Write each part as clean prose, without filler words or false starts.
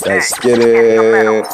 Let's get it.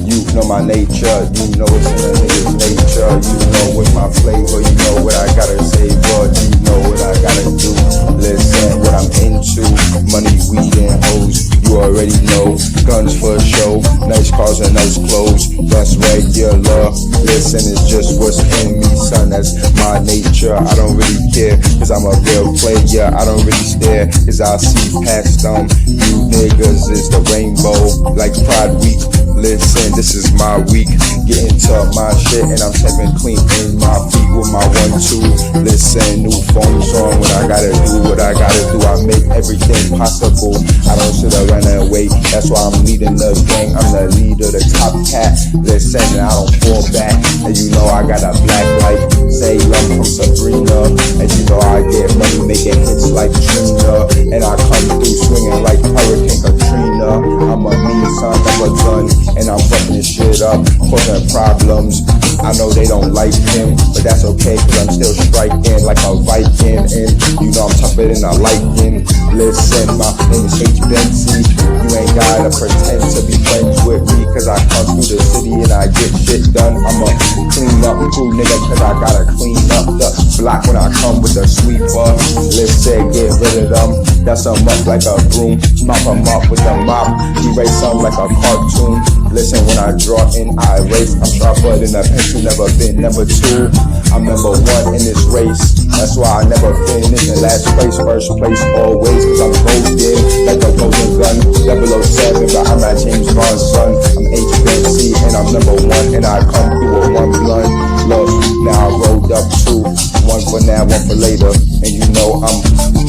You know my nature, you know it's in a nigga's nature. You know with my flavor, you know what I gotta say, but you know what I gotta do. Listen, what I'm into, money, weed, and hoes. You already know, guns for show, nice cars and nice clothes. That's regular. Listen, it's just what's in me, son. That's my nature. I don't really care, cause I'm a real player. I don't really stare, cause I see past them. You niggas is the rainbow, like Pride Week. Listen, this is my week, getting to my shit, and I'm stepping clean in my feet with my 1-2. Listen, new phones on when I gotta do what I gotta do. I make everything possible. I don't sit around and wait. That's why I'm leading the gang. I'm the leader, the top cat. Listen, I don't fall back, and you know I got a black light. Say I'm from Sabrina, and you know I get money making hits like Trina, and I come through swinging like Hurricane Katrina. I'm a mean son of a gun, and I'm fucking this shit up, causing problems. I know they don't like him, but that's okay, cause I'm still striking like a Viking, and you know I'm tougher than a lichen. Listen, my name is Bentley. You ain't gotta pretend to be friends with me, cause I come through the city and I get shit done. I'm a clean up crew nigga, cause I gotta clean up the block when I come with the sweeper. Listen, get rid of them, dust them up like a broom, mop them up with the mop, erase them like a cartoon. Listen, when I draw in, I erase. I'm sharper than a pencil, never been number 2. I'm number 1 in this race. That's why I never finish in last place, first place always, cause I'm golden, like a golden gun, 007, but I'm not James Bond's son. I'm HBC and I'm number 1, and I come through with 1 blunt. Look, now I rolled up 2, 1 for now, 1 for later, and you know I'm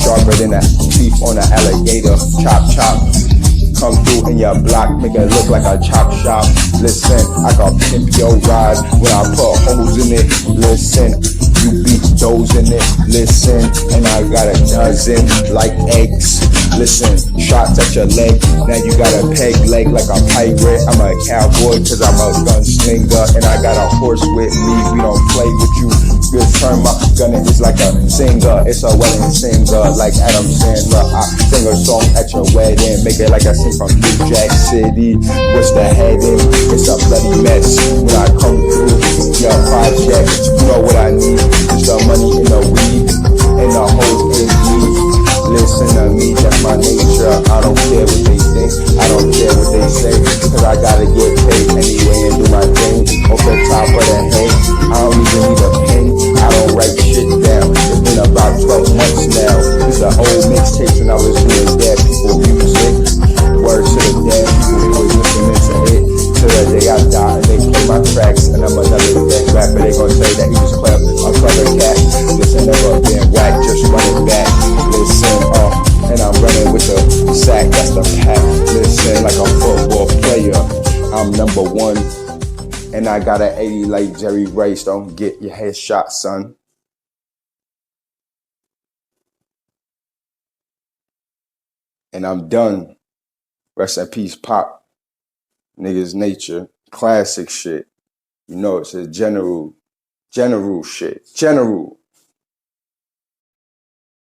sharper than a teeth on an alligator. Chop, chop. Come through in your block, make it look like a chop shop. Listen, I can pimp your ride when I put holes in it. Listen, you beat those in it. Listen, and I got a dozen like eggs. Listen, shots at your leg, now you got a peg leg like a pirate. I'm a cowboy cause I'm a gunslinger, and I got a horse with me. We don't play with you. Good turn, my gun is like a singer. It's a wedding singer like Adam Sandler. I sing a song at your wedding, make it like I sing from New Jack City. What's the heading? It's a bloody mess when I come through your project. You know what I need? It's the money in the weed and the hoes in me. Listen to me, that's my nature. I don't care what they think, I don't care what they say, cause I gotta get paid anyway and do my thing. Off the top of the head, I don't even need a pen. I don't write shit down. It's been about 12 months now. These are old mixtapes and I was doing dead people music. Word to the dead people who was listening to it till the day I die, and they play my tracks, and I'm another dead rapper. They gon' say that he was clever, a clever cat. Listen, never been whack, just running back. Listen, and I'm running with the sack, that's the pack. Listen, like a football player, I'm number 1, and I got an 80 like Jerry Rice. Don't get your head shot, son. And I'm done. Rest in peace, Pop. Niggas nature, classic shit. You know it's a general shit. General.